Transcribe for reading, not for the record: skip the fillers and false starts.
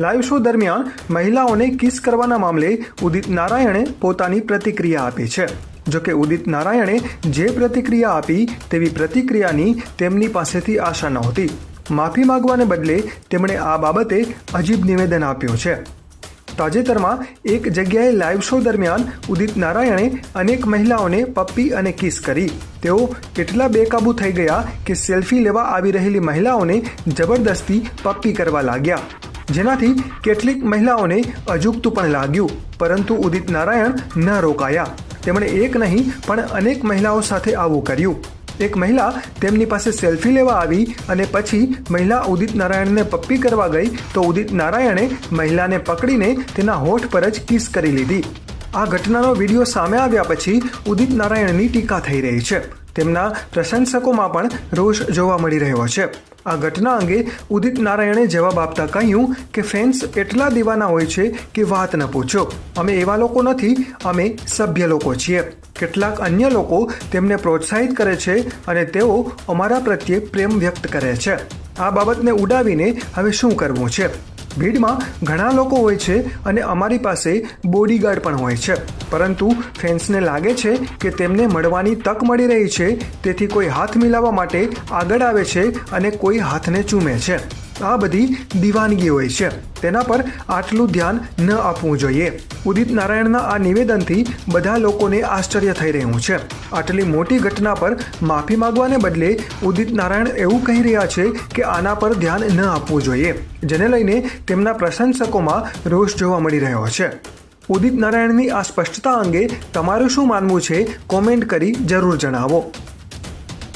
Live show દરમિયાન મહિલાઓને kiss કરવાના મામલે ઉદિત નારાયણે પોતાની પ્રતિક્રિયા આપી છે. જોકે ઉદિત નારાયણે જે પ્રતિક્રિયા આપી તેવી પ્રતિક્રિયાની તેમની પાસેથી આશા નહોતી. માફી માંગવાને બદલે તેમણે આ બાબતે અજીબ નિવેદન આપ્યું છે. તાજેતરમાં એક જગ્યાએ લાઈવ શો દરમિયાન ઉદિત નારાયણે અનેક મહિલાઓને પપ્પી અને કિસ કરી. તેઓ એટલા બેકાબૂ થઈ ગયા કે સેલ્ફી લેવા આવી રહેલી મહિલાઓને જબરદસ્તી પપ્પી કરવા લાગ્યા, જેનાથી કેટલીક મહિલાઓને અજુગતું પણ લાગ્યું. પરંતુ ઉદિત નારાયણ ન રોકાયા. તેમણે એક નહીં પણ અનેક મહિલાઓ સાથે આવું કર્યું. એક મહિલા તેમની પાસે સેલ્ફી લેવા આવી અને પછી મહિલા ઉદિત નારાયણને પપ્પી કરવા ગઈ તો ઉદિત નારાયણે મહિલાને પકડીને તેના હોઠ પર જ કિસ કરી લીધી. આ ઘટનાનો વિડીયો સામે આવ્યા પછી ઉદિત નારાયણની ટીકા થઈ રહી છે. તેમના પ્રશંસકોમાં પણ રોષ જોવા મળી રહ્યો છે. આ ઘટના અંગે ઉદિત નારાયણે જવાબ આપતા કહ્યું કે ફેન્સ એટલા દીવાના હોય છે કે વાત ન પૂછો. અમે એવા લોકો નથી, અમે સભ્ય લોકો છીએ. કેટલાક અન્ય લોકો તેમને પ્રોત્સાહિત કરે છે અને તેઓ અમારા પ્રત્યે પ્રેમ વ્યક્ત કરે છે. આ બાબતને ઉડાવીને હવે શું કરવું છે? ભીડમાં ઘણા લોકો હોય છે અને અમારી પાસે બોડીગાર્ડ પણ હોય છે, પરંતુ ફેન્સને લાગે છે કે તેમને મળવાની તક મળી રહી છે, તેથી કોઈ હાથ મિલાવવા માટે આગળ આવે છે અને કોઈ હાથને ચૂમે છે. આ બધી દીવાનગી હોય છે. તેના પર આટલું ધ્યાન ન આપવું જોઈએ. ઉદિત નારાયણના આ નિવેદનથી બધા લોકોને આશ્ચર્ય થઈ રહ્યું છે. આટલી મોટી ઘટના પર માફી માંગવાને બદલે ઉદિત નારાયણ એવું કહી રહ્યા છે કે આના પર ધ્યાન ન આપવું જોઈએ, જેને લઈને તેમના પ્રશંસકોમાં રોષ જોવા મળી રહ્યો છે. ઉદિત નારાયણની આ સ્પષ્ટતા અંગે તમારું શું માનવું છે? કોમેન્ટ કરી જરૂર જણાવો.